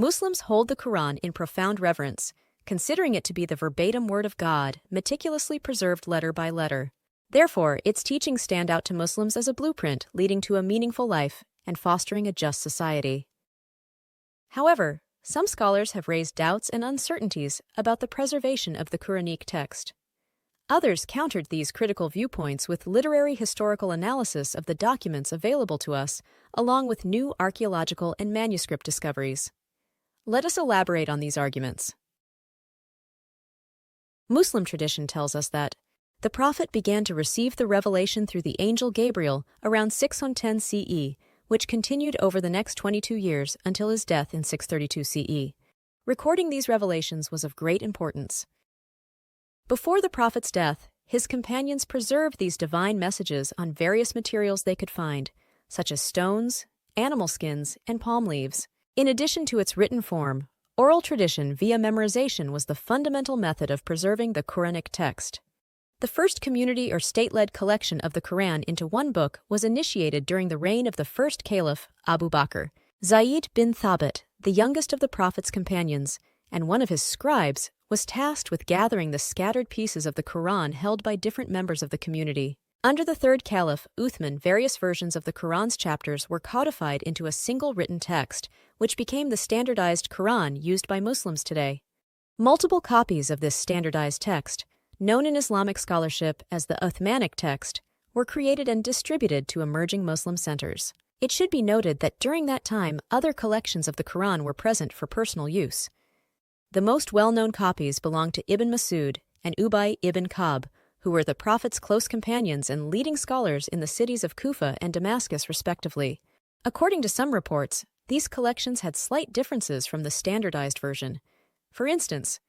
Muslims hold the Quran in profound reverence, considering it to be the verbatim word of God, meticulously preserved letter by letter. Therefore, its teachings stand out to Muslims as a blueprint leading to a meaningful life and fostering a just society. However, some scholars have raised doubts and uncertainties about the preservation of the Quranic text. Others countered these critical viewpoints with literary historical analysis of the documents available to us, along with new archaeological and manuscript discoveries. Let us elaborate on these arguments. Muslim tradition tells us that the Prophet began to receive the revelation through the angel Gabriel around 610 CE, which continued over the next 22 years until his death in 632 CE. Recording these revelations was of great importance. Before the Prophet's death, his companions preserved these divine messages on various materials they could find, such as stones, animal skins, and palm leaves. In addition to its written form, oral tradition via memorization was the fundamental method of preserving the Quranic text. The first community or state-led collection of the Quran into one book was initiated during the reign of the first caliph, Abu Bakr. Zayd bin Thabit, the youngest of the Prophet's companions, and one of his scribes, was tasked with gathering the scattered pieces of the Quran held by different members of the community. Under the third caliph, Uthman, various versions of the Quran's chapters were codified into a single written text, which became the standardized Quran used by Muslims today. Multiple copies of this standardized text, known in Islamic scholarship as the Uthmanic text, were created and distributed to emerging Muslim centers. It should be noted that during that time, other collections of the Quran were present for personal use. The most well-known copies belong to Ibn Masud and Ubay ibn Ka'b, who were the Prophet's close companions and leading scholars in the cities of Kufa and Damascus, respectively. According to some reports, these collections had slight differences from the standardized version. For instance,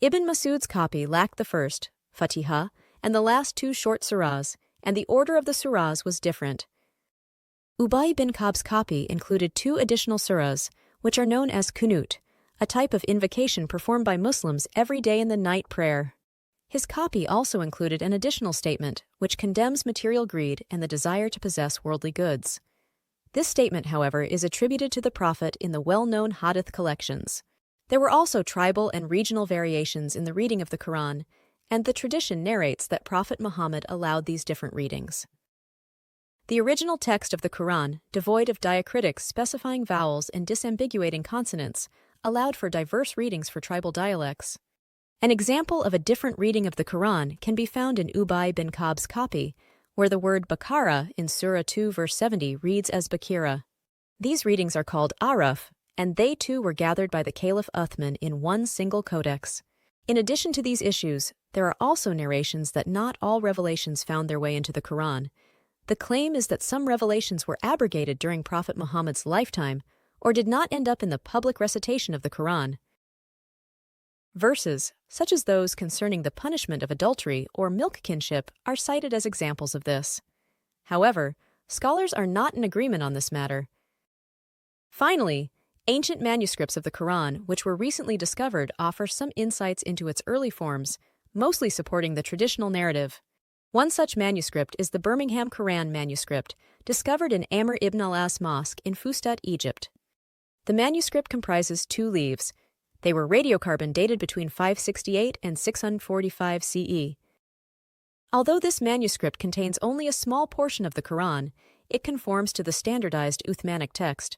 Ibn Masud's copy lacked the first, Fatiha, and the last two short surahs, and the order of the surahs was different. Ubay bin Ka'b's copy included two additional surahs, which are known as Qunut, a type of invocation performed by Muslims every day in the night prayer. His copy also included an additional statement, which condemns material greed and the desire to possess worldly goods. This statement, however, is attributed to the Prophet in the well-known Hadith collections. There were also tribal and regional variations in the reading of the Quran, and the tradition narrates that Prophet Muhammad allowed these different readings. The original text of the Quran, devoid of diacritics specifying vowels and disambiguating consonants, allowed for diverse readings for tribal dialects. An example of a different reading of the Quran can be found in Ubay bin Ka'b's copy, where the word Baqarah in Surah 2 verse 70 reads as Bakira. These readings are called Araf, and they too were gathered by the Caliph Uthman in one single codex. In addition to these issues, there are also narrations that not all revelations found their way into the Quran. The claim is that some revelations were abrogated during Prophet Muhammad's lifetime or did not end up in the public recitation of the Quran. Verses, such as those concerning the punishment of adultery or milk kinship, are cited as examples of this. However, scholars are not in agreement on this matter. Finally, ancient manuscripts of the Quran, which were recently discovered, offer some insights into its early forms, mostly supporting the traditional narrative. One such manuscript is the Birmingham Quran manuscript, discovered in Amr ibn al-As Mosque in Fustat, Egypt. The manuscript comprises 2 leaves. They were radiocarbon dated between 568 and 645 CE. Although this manuscript contains only a small portion of the Quran, it conforms to the standardized Uthmanic text.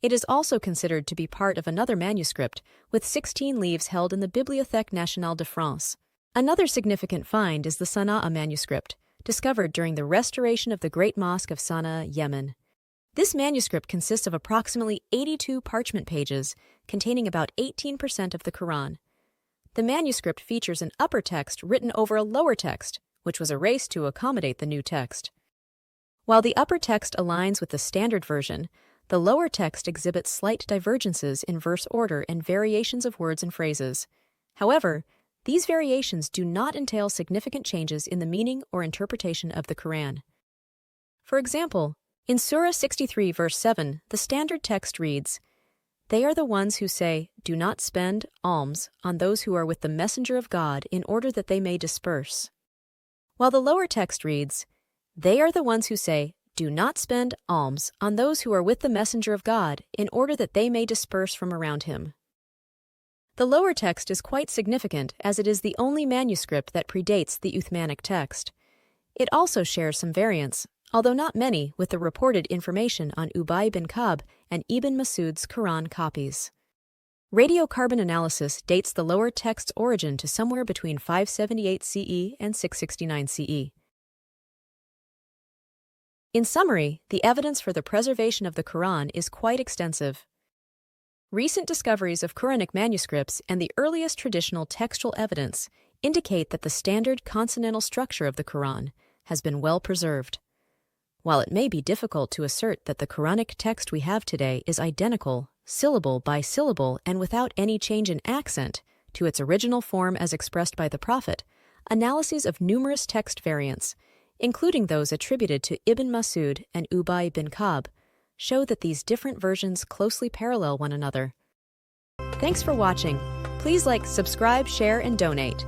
It is also considered to be part of another manuscript, with 16 leaves held in the Bibliothèque Nationale de France. Another significant find is the Sana'a manuscript, discovered during the restoration of the Great Mosque of Sana'a, Yemen. This manuscript consists of approximately 82 parchment pages, containing about 18% of the Quran. The manuscript features an upper text written over a lower text, which was erased to accommodate the new text. While the upper text aligns with the standard version, the lower text exhibits slight divergences in verse order and variations of words and phrases. However, these variations do not entail significant changes in the meaning or interpretation of the Quran. For example, in Surah 63 verse 7, the standard text reads, "They are the ones who say, 'Do not spend alms on those who are with the messenger of God in order that they may disperse.' While the lower text reads, "They are the ones who say, "Do not spend alms on those who are with the messenger of God, in order that they may disperse from around him." The lower text is quite significant, as it is the only manuscript that predates the Uthmanic text. It also shares some variants, although not many, with the reported information on Ubay bin Ka'b and Ibn Masud's Quran copies. Radiocarbon analysis dates the lower text's origin to somewhere between 578 CE and 669 CE. In summary, the evidence for the preservation of the Quran is quite extensive. Recent discoveries of Quranic manuscripts and the earliest traditional textual evidence indicate that the standard consonantal structure of the Quran has been well preserved. While it may be difficult to assert that the Quranic text we have today is identical, syllable by syllable and without any change in accent, to its original form as expressed by the Prophet, analyses of numerous text variants, including those attributed to Ibn Masud and Ubay bin Ka'b, show that these different versions closely parallel one another. Thanks for watching. Please like, subscribe, share, and donate.